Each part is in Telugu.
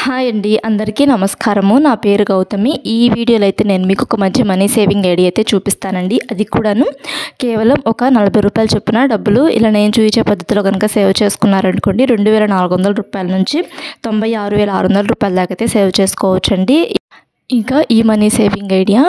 హాయ్ అండి, అందరికీ నమస్కారము. నా పేరు గౌతమి. ఈ వీడియోలో అయితే నేను మీకు ఒక మంచి మనీ సేవింగ్ ఐడియా అయితే చూపిస్తానండి. అది కూడాను కేవలం ఒక 40 రూపాయలు చొప్పున డబ్బులు ఇలా నేను చూపించే పద్ధతిలో కనుక సేవ్ చేసుకున్నారనుకోండి 2400 రూపాయల నుంచి 96,600 రూపాయల దాకా అయితే సేవ్ చేసుకోవచ్చండి. ఇంకా ఈ money saving idea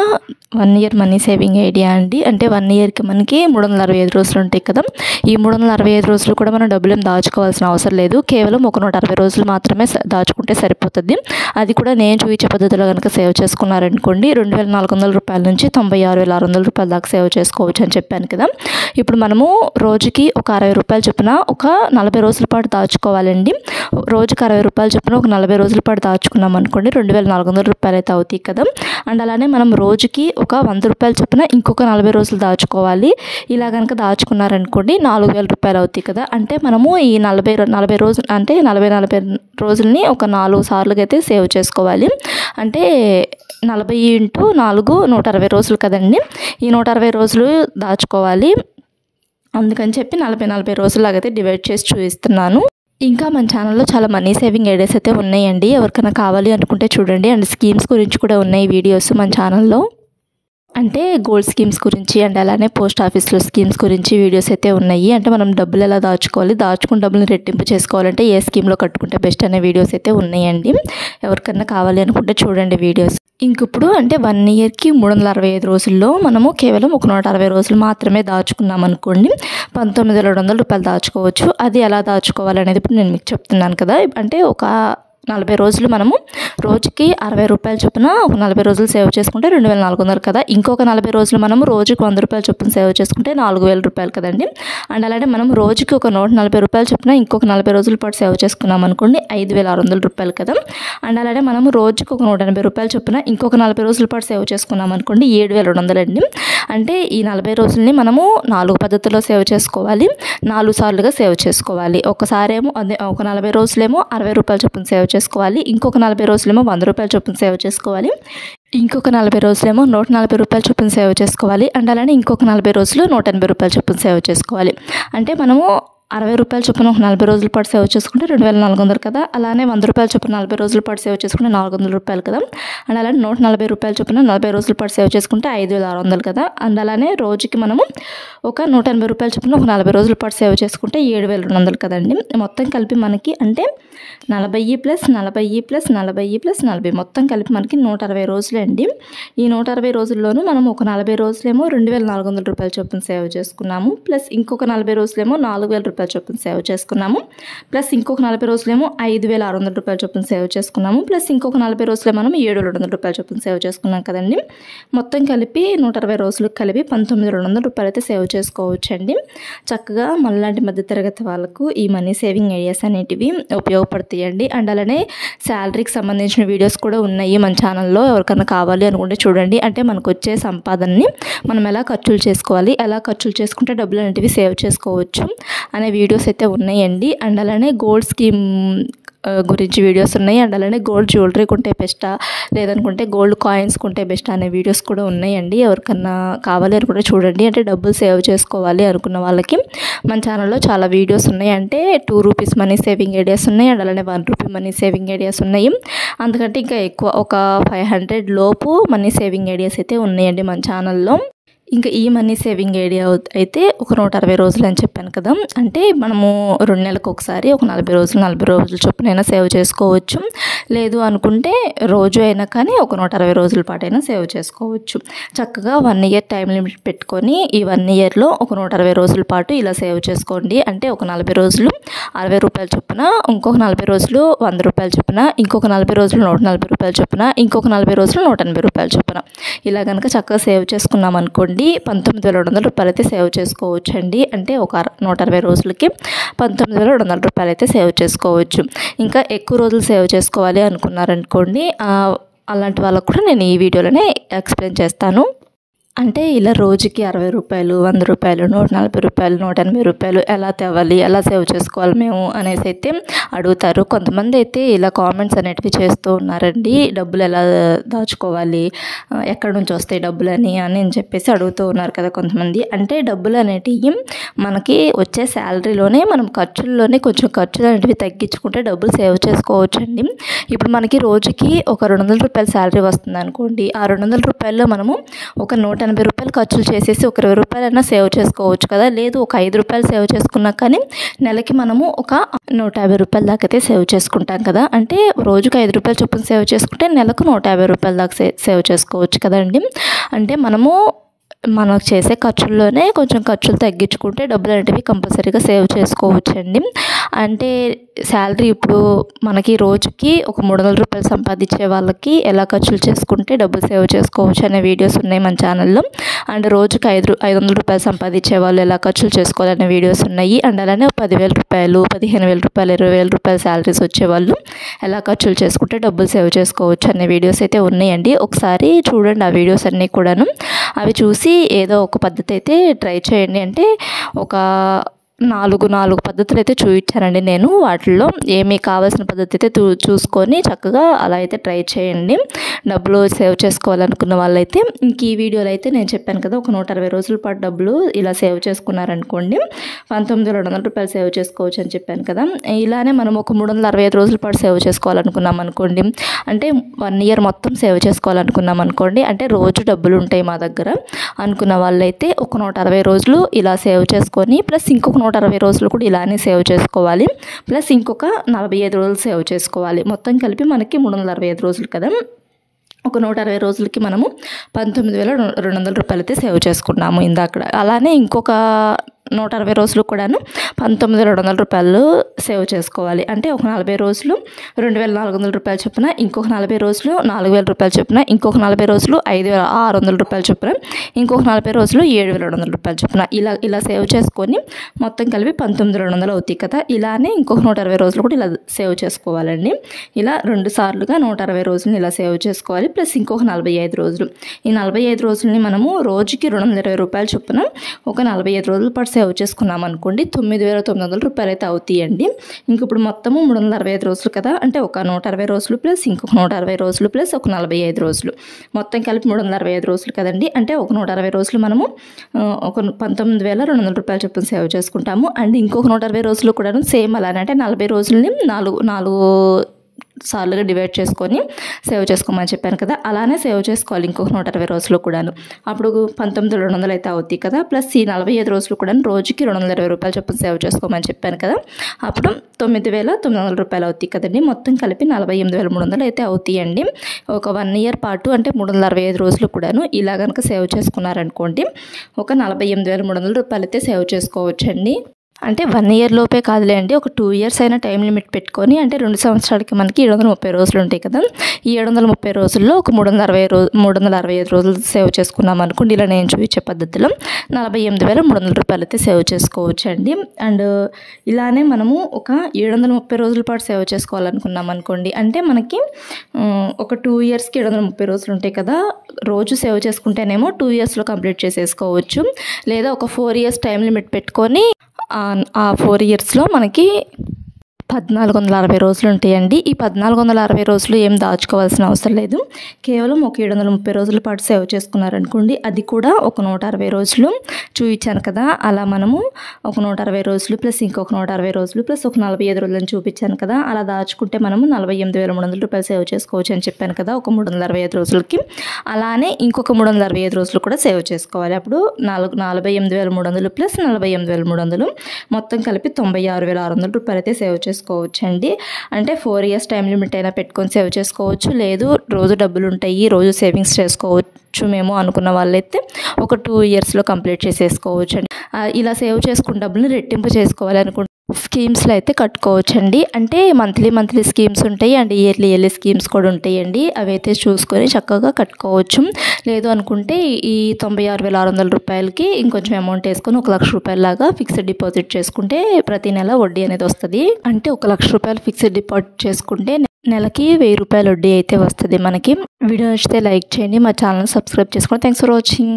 1 year money saving idea అండి. అంటే 1 ఇయర్కి మనకి 365 రోజులు ఉంటాయి కదా. ఈ 365 రోజులు కూడా మనం డబ్బులు ఏం దాచుకోవాల్సిన అవసరం లేదు. కేవలం ఒక 160 రోజులు మాత్రమే దాచుకుంటే సరిపోతుంది. అది కూడా నేను చూపించే పద్ధతిలో కనుక సేవ్ చేసుకున్నారనుకోండి 2400 రూపాయల నుంచి 96,600 రూపాయల దాకా సేవ్ చేసుకోవచ్చు అని చెప్పాను కదా. ఇప్పుడు మనము రోజుకి ఒక 60 రూపాయలు చొప్పున ఒక 40 రోజుల పాటు దాచుకోవాలండి. రోజుకి 60 రూపాయలు చొప్పున ఒక 40 రోజుల పాటు దాచుకున్నాం అనుకోండి 2400 రూపాయలు అయితే అవుతాయి కదా. అండ్ అలానే మనం రోజుకి ఒక 100 రూపాయలు చొప్పున ఇంకొక 40 రోజులు దాచుకోవాలి. ఇలా కనుక దాచుకున్నారనుకోండి 4000 రూపాయలు అవుతాయి కదా. అంటే మనము ఈ 40 రోజులు అంటే 40 రోజులని ఒక 4 సార్లుగా అయితే సేవ్ చేసుకోవాలి. అంటే 40 × 4 160 రోజులు కదండి. ఈ 160 రోజులు దాచుకోవాలి. అందుకని చెప్పి 40 రోజులాగైతే డివైడ్ చేసి చూపిస్తున్నాను. ఇంకా మన ఛానల్లో చాలా మనీ సేవింగ్ ఐడియాస్ అయితే ఉన్నాయండి. ఎవరికైనా కావాలి అనుకుంటే చూడండి. అండ్ స్కీమ్స్ గురించి కూడా ఉన్నాయి వీడియోస్ మన ఛానల్లో. అంటే గోల్డ్ స్కీమ్స్ గురించి అండ్ అలానే పోస్ట్ ఆఫీస్లో స్కీమ్స్ గురించి వీడియోస్ అయితే ఉన్నాయి. అంటే మనం డబ్బులు ఎలా దాచుకోవాలి, దాచుకున్న డబ్బులు రెట్టింపు చేసుకోవాలంటే ఏ స్కీమ్లో కట్టుకుంటే బెస్ట్ అనే వీడియోస్ అయితే ఉన్నాయండి. ఎవరికన్నా కావాలి అనుకుంటే చూడండి వీడియోస్. ఇంకిప్పుడు అంటే 1 ఇయర్కి 365 రోజుల్లో మనము కేవలం ఒక 160 రోజులు మాత్రమే దాచుకున్నాం అనుకోండి 19,200 రూపాయలు దాచుకోవచ్చు. అది ఎలా దాచుకోవాలనేది ఇప్పుడు నేను మీకు చెప్తున్నాను కదా. అంటే ఒక 40 రోజులు మనము రోజుకి 60 రూపాయలు చొప్పున ఒక 40 రోజులు సేవ్ చేసుకుంటే 2400 కదా. ఇంకొక 40 రోజులు మనము రోజుకి 100 రూపాయలు చొప్పున సేవ్ చేసుకుంటే 4000 రూపాయలు కదండి. అండ్ అలానే మనం రోజుకి ఒక 140 రూపాయలు చొప్పున ఇంకొక 40 రోజుల పాటు సేవ్ చేసుకున్నాం అనుకోండి 5600 రూపాయలు కదా. అండ్ అలానే మనము రోజుకి ఒక 180 రూపాయలు చొప్పున ఇంకొక 40 రోజుల పాటు సేవ్ చేసుకున్నాం అనుకోండి 7200 అండి. అంటే ఈ 40 రోజులని మనము 4 పద్ధతుల్లో సేవ్ చేసుకోవాలి. 4 సార్లుగా సేవ్ చేసుకోవాలి. ఒకసారి ఏమో అదే ఒక 40 రోజులేమో 60 రూపాయలు చొప్పున సేవ్ చేసుకోవాలి. ఇంకొక 40 రోజులేమో 100 రూపాయలు చొప్పున సేవ్ చేసుకోవాలి. ఇంకొక 40 రోజులేమో 140 రూపాయలు చొప్పున సేవ్ చేసుకోవాలి. అండ్ అలానే ఇంకొక 40 రోజులు 180 రూపాయలు చొప్పున సేవ్ చేసుకోవాలి. అంటే మనము 60 రూపాయలు చొప్పున ఒక 40 రోజుల పాటు సేవ్ చేసుకుంటే 2400 కదా. అలానే 100 రూపాయలు చొప్పున 40 రోజుల పాటు సేవ్ చేసుకుంటే 400 రూపాయలు కదా. అండ్ అలానే 140 రూపాయలు చొప్పున 40 రోజుల పాటు సేవ్ చేసుకుంటే 5600 కదా. అండ్ అలానే రోజుకి మనము ఒక 180 రూపాయలు చొప్పున ఒక 40 రోజుల పాటు సేవ్ చేసుకుంటే 7200 కదండి. మొత్తం కలిపి మనకి అంటే 40 + 40 + 40 + 40 మొత్తం కలిపి మనకి 160 రోజులే అండి. ఈ 160 రోజుల్లోనూ మనం ఒక 40 రోజులేమో 2400 రూపాయలు చొప్పున సేవ్ చేసుకున్నాము. ప్లస్ ఇంకొక 40 రోజులేమో 4000 రూపాయలు చొప్పున సేవ్ చేసుకున్నాము. ప్లస్ ఇంకొక 40 రోజులేమో 5600 రూపాయలు చొప్పున సేవ్ చేసుకున్నాము. ప్లస్ ఇంకొక 40 రోజులే మనం 7200 రూపాయలు చొప్పున సేవ్ చేసుకున్నాం కదండి. మొత్తం కలిపి 160 రోజులకు కలిపి 19,200 రూపాయలు అయితే సేవ్ చేసుకోవచ్చండి. చక్కగా మనలాంటి మధ్యతరగతి వాళ్ళకు ఈ మనీ సేవింగ్ ఐడియాస్ అనేటివి ఉపయోగపడతాయండి. అండ్ అలానే శాలరీకి సంబంధించిన వీడియోస్ కూడా ఉన్నాయి మన ఛానల్లో. ఎవరికైనా కావాలి అనుకుంటే చూడండి. అంటే మనకు వచ్చే సంపాదనని మనం ఎలా ఖర్చులు చేసుకోవాలి, ఎలా ఖర్చులు చేసుకుంటే డబ్బులు అనేటివి సేవ్ చేసుకోవచ్చు అనే వీడియోస్ అయితే ఉన్నాయండి. అండ్ అలానే గోల్డ్ స్కీమ్ గురించి వీడియోస్ ఉన్నాయి. అండ్ అలానే గోల్డ్ జ్యువెలరీ కొంటే బెస్టా లేదనుకుంటే గోల్డ్ కాయిన్స్ కొంటే బెస్టా అనే వీడియోస్ కూడా ఉన్నాయండి. ఎవరికన్నా కావాలి అనుకుంటే చూడండి. అంటే డబ్బులు సేవ్ చేసుకోవాలి అనుకున్న వాళ్ళకి మన ఛానల్లో చాలా వీడియోస్ ఉన్నాయి. అంటే 2 రూపీస్ మనీ సేవింగ్ ఐడియాస్ ఉన్నాయి. అండ్ అలానే 1 రూపీ మనీ సేవింగ్ ఐడియాస్ ఉన్నాయి. అందుకంటే ఇంకా ఎక్కువ ఒక 500 లోపు మనీ సేవింగ్ ఐడియాస్ అయితే ఉన్నాయండి మన ఛానల్లో. ఇంకా ఈ మనీ సేవింగ్ ఐడియా అయితే ఒక 160 రోజులు అని చెప్పాను కదా. అంటే మనము 2 నెలలకు ఒకసారి ఒక 40 రోజులు చొప్పునైనా సేవ్ చేసుకోవచ్చు. లేదు అనుకుంటే రోజు అయినా కానీ ఒక 160 రోజుల పాటైనా సేవ్ చేసుకోవచ్చు. చక్కగా 1 ఇయర్ టైం లిమిట్ పెట్టుకొని ఈ 1 ఇయర్లో ఒక 160 రోజుల పాటు ఇలా సేవ్ చేసుకోండి. అంటే ఒక 40 రోజులు 60 రూపాయలు చొప్పున, ఇంకొక 40 రోజులు 100 రూపాయలు చొప్పున, ఇంకొక 40 రోజులు 140 రూపాయలు చొప్పున, ఇంకొక 40 రోజులు 180 రూపాయలు చొప్పున ఇలా కనుక చక్కగా సేవ్ చేసుకున్నాం అనుకోండి 19,200 రూపాయలు అయితే సేవ్ చేసుకోవచ్చు అండి. అంటే ఒక 160 రోజులకి 19,200 రూపాయలు అయితే సేవ్ చేసుకోవచ్చు. ఇంకా ఎక్కువ రోజులు సేవ్ చేసుకోవాలి అనుకున్నారనుకోండి అలాంటి వాళ్ళకు కూడా నేను ఈ వీడియోలోనే ఎక్స్ప్లెయిన్ చేస్తాను. అంటే ఇలా రోజుకి 60 రూపాయలు, 100 రూపాయలు, 140 రూపాయలు, 180 రూపాయలు ఎలా తేవాలి, ఎలా సేవ్ చేసుకోవాలి మేము అనేసి అయితే అడుగుతారు. కొంతమంది అయితే ఇలా కామెంట్స్ అనేటివి చేస్తూ ఉన్నారండి. డబ్బులు ఎలా దాచుకోవాలి, ఎక్కడి నుంచి వస్తాయి డబ్బులు అని చెప్పేసి అడుగుతూ ఉన్నారు కదా కొంతమంది. అంటే డబ్బులు అనేటివి మనకి వచ్చే శాలరీలోనే మనం ఖర్చుల్లోనే కొంచెం ఖర్చులు అనేటివి తగ్గించుకుంటే డబ్బులు సేవ్ చేసుకోవచ్చండి. ఇప్పుడు మనకి రోజుకి ఒక 200 రూపాయల శాలరీ వస్తుంది అనుకోండి. ఆ 200 రూపాయల్లో మనము ఒక 180 రూపాయలు ఖర్చులు చేసేసి ఒక 20 రూపాయలైనా సేవ్ చేసుకోవచ్చు కదా. లేదు ఒక 5 రూపాయలు సేవ్ చేసుకున్నా కానీ నెలకి మనము ఒక 150 రూపాయల దాకా అయితే సేవ్ చేసుకుంటాం కదా. అంటే రోజుకి 5 రూపాయలు చొప్పున సేవ్ చేసుకుంటే నెలకు 150 రూపాయల దాకా సేవ్ చేసుకోవచ్చు కదండి. అంటే మనకు చేసే ఖర్చుల్లోనే కొంచెం ఖర్చులు తగ్గించుకుంటే డబ్బులు అనేటివి కంపల్సరీగా సేవ్ చేసుకోవచ్చండి. అంటే శాలరీ ఇప్పుడు మనకి రోజుకి ఒక 300 రూపాయలు సంపాదించే వాళ్ళకి ఎలా ఖర్చులు చేసుకుంటే డబ్బులు సేవ్ చేసుకోవచ్చు అనే వీడియోస్ ఉన్నాయి మన ఛానల్లో. అండ్ రోజుకి 500 రూపాయలు సంపాదించే వాళ్ళు ఎలా ఖర్చులు చేసుకోవాలనే వీడియోస్ ఉన్నాయి. అండ్ అలానే 10,000 రూపాయలు, 15,000 రూపాయలు, 20,000 రూపాయల శాలరీస్ వచ్చేవాళ్ళు ఎలా ఖర్చులు చేసుకుంటే డబ్బులు సేవ్ చేసుకోవచ్చు అనే వీడియోస్ అయితే ఉన్నాయండి. ఒకసారి చూడండి ఆ వీడియోస్ అన్నీ కూడాను. అవి చూసి ఏదో ఒక పద్ధతి అయితే ట్రై చేయండి. అంటే ఒక నాలుగు పద్ధతులు అయితే చూపించానండి నేను. వాటిల్లో ఏమి కావాల్సిన పద్ధతి అయితే చూసుకొని చక్కగా అలా అయితే ట్రై చేయండి. డబ్బులు సేవ్ చేసుకోవాలనుకున్న వాళ్ళైతే ఇంక ఈ వీడియోలో అయితే నేను చెప్పాను కదా, ఒక 160 రోజుల పాటు డబ్బులు ఇలా సేవ్ చేసుకున్నారనుకోండి 19,200 రూపాయలు సేవ్ చేసుకోవచ్చు అని చెప్పాను కదా. ఇలానే మనం ఒక 365 రోజుల పాటు సేవ్ చేసుకోవాలనుకున్నాం అనుకోండి, అంటే 1 ఇయర్ మొత్తం సేవ్ చేసుకోవాలనుకున్నాం అనుకోండి, అంటే రోజు డబ్బులు ఉంటాయి మా దగ్గర అనుకున్న వాళ్ళైతే ఒక 160 రోజులు ఇలా సేవ్ చేసుకొని ప్లస్ ఇంకొక 160 రోజులు కూడా ఇలానే సేవ్ చేసుకోవాలి. ప్లస్ ఇంకొక 45 రోజులు సేవ్ చేసుకోవాలి. మొత్తం కలిపి మనకి 365 రోజులు కదా. ఒక 160 రోజులకి మనము 19,200 రూపాయలు అయితే సేవ్ చేసుకున్నాము ఇందాక. అలానే ఇంకొక 160 రోజులు కూడాను 19,200 రూపాయలు సేవ్ చేసుకోవాలి. అంటే ఒక 40 రోజులు 2,400 రూపాయలు చొప్పున, ఇంకొక 40 రోజులు 4,000 రూపాయలు చొప్పున, ఇంకొక 40 రోజులు 5,600 రూపాయలు చొప్పున, ఇంకొక 40 రోజులు 7,200 రూపాయలు చొప్పున ఇలా సేవ్ చేసుకొని మొత్తం కలిపి 19,200 అవుతాయి కదా. ఇలానే ఇంకొక 160 రోజులు కూడా ఇలా సేవ్ చేసుకోవాలండి. ఇలా 2 సార్లుగా 160 రోజులు ఇలా సేవ్ చేసుకోవాలి. ప్లస్ ఇంకొక 45 రోజులు. ఈ 45 రోజులని మనము రోజుకి 220 రూపాయలు చొప్పున ఒక 45 రోజుల పాటు సేవ్ చేసుకున్నాం అనుకోండి 9,900 రూపాయలు అయితే అవుతాయండి. ఇంక ఇప్పుడు మొత్తము 365 రోజులు కదా. అంటే ఒక 160 రోజులు ప్లస్ ఇంకొక 160 రోజులు ప్లస్ ఒక 45 రోజులు మొత్తం కలిపి 365 రోజులు కదండి. అంటే ఒక 160 రోజులు మనము ఒక 19,200 రూపాయలు చొప్పున సేవ్ చేసుకుంటాము. అండ్ ఇంకొక 160 రోజులు కూడా సేమ్ అలానే, అంటే 40 రోజులని 4 సార్లుగా డివైడ్ చేసుకొని సేవ్ చేసుకోమని చెప్పాను కదా. అలానే సేవ్ చేసుకోవాలి ఇంకొక 160 రోజులు కూడాను. అప్పుడు 19,200 అయితే అవుతాయి కదా. ప్లస్ ఈ 45 రోజులు కూడా రోజుకి 220 రూపాయలు చొప్పున సేవ్ చేసుకోమని చెప్పాను కదా. అప్పుడు 9,900 రూపాయలు అవుతాయి కదండి. మొత్తం కలిపి 48,300 అయితే అవుతాయండి. ఒక 1 ఇయర్ పాటు అంటే 365 రోజులు కూడాను ఇలా కనుక సేవ్ చేసుకున్నారనుకోండి ఒక 48,300 రూపాయలు అయితే సేవ్ చేసుకోవచ్చండి. అంటే 1 ఇయర్ లోపే కాదులేండి, ఒక 2 ఇయర్స్ అయినా టైం లిమిట్ పెట్టుకొని, అంటే 2 సంవత్సరాలకి మనకి 730 రోజులు ఉంటాయి కదా. ఈ 730 రోజుల్లో ఒక 365 రోజులు సేవ్ చేసుకున్నాం అనుకోండి ఇలా నేను చూపించే పద్ధతిలో 48,300 రూపాయలు అయితే సేవ్ చేసుకోవచ్చు అండి. అండ్ ఇలానే మనము ఒక 730 రోజుల పాటు సేవ్ చేసుకోవాలనుకున్నాం అనుకోండి, అంటే మనకి ఒక 2 ఇయర్స్కి 730 రోజులు ఉంటాయి కదా. రోజు సేవ్ చేసుకుంటేనేమో 2 ఇయర్స్లో కంప్లీట్ చేసేసుకోవచ్చు. లేదా ఒక 4 ఇయర్స్ టైం లిమిట్ పెట్టుకొని ఆ 4 ఇయర్స్లో మనకి 1,460 రోజులు ఉంటాయండి. ఈ 1,460 రోజులు ఏం దాచుకోవాల్సిన అవసరం లేదు. కేవలం ఒక 730 రోజుల పాటు సేవ్ చేసుకున్నారనుకోండి, అది కూడా ఒక 160 రోజులు చూపించాను కదా. అలా మనము ఒక 160 రోజులు ప్లస్ ఇంకొక 160 రోజులు ప్లస్ ఒక 45 రోజులని చూపించాను కదా. అలా దాచుకుంటే మనము 48,300 రూపాయలు సేవ్ చేసుకోవచ్చు అని చెప్పాను కదా ఒక 365 రోజులకి. అలానే ఇంకొక 365 రోజులు కూడా సేవ్ చేసుకోవాలి. అప్పుడు 48,300 ప్లస్ 48,300 మొత్తం కలిపి 96,600 రూపాయలు అయితే సేవ్ చేసుకోవచ్చండి. అంటే 4 ఇయర్స్ టైం లిమిట్ అయినా పెట్టుకొని సేవ్ చేసుకోవచ్చు. లేదు రోజు డబ్బులు ఉంటాయి, రోజు సేవింగ్స్ చేసుకోవచ్చు మేము అనుకున్న వాళ్ళైతే ఒక 2 ఇయర్స్లో కంప్లీట్ చేసేసుకోవచ్చు అండి. ఇలా సేవ్ చేసుకున్న డబ్బులు రెట్టింపు చేసుకోవాలి అనుకుంటే స్కీమ్స్లో అయితే కట్టుకోవచ్చండి. అంటే మంత్లీ స్కీమ్స్ ఉంటాయి అండ్ ఇయర్లీ స్కీమ్స్ కూడా ఉంటాయండి. అవి అయితే చూసుకొని చక్కగా కట్టుకోవచ్చు. లేదు అనుకుంటే ఈ 96,600 రూపాయలకి ఇంకొంచెం అమౌంట్ వేసుకొని 1,00,000 రూపాయల లాగా ఫిక్స్డ్ డిపాజిట్ చేసుకుంటే ప్రతి నెల వడ్డీ అనేది వస్తుంది. అంటే 1,00,000 రూపాయలు ఫిక్స్డ్ డిపాజిట్ చేసుకుంటే నెలకి 1,000 రూపాయల వడ్డీ అయితే వస్తుంది మనకి. వీడియో నచ్చితే లైక్ చేయండి, మా ఛానల్ సబ్స్క్రైబ్ చేసుకోండి. Thanks for watching.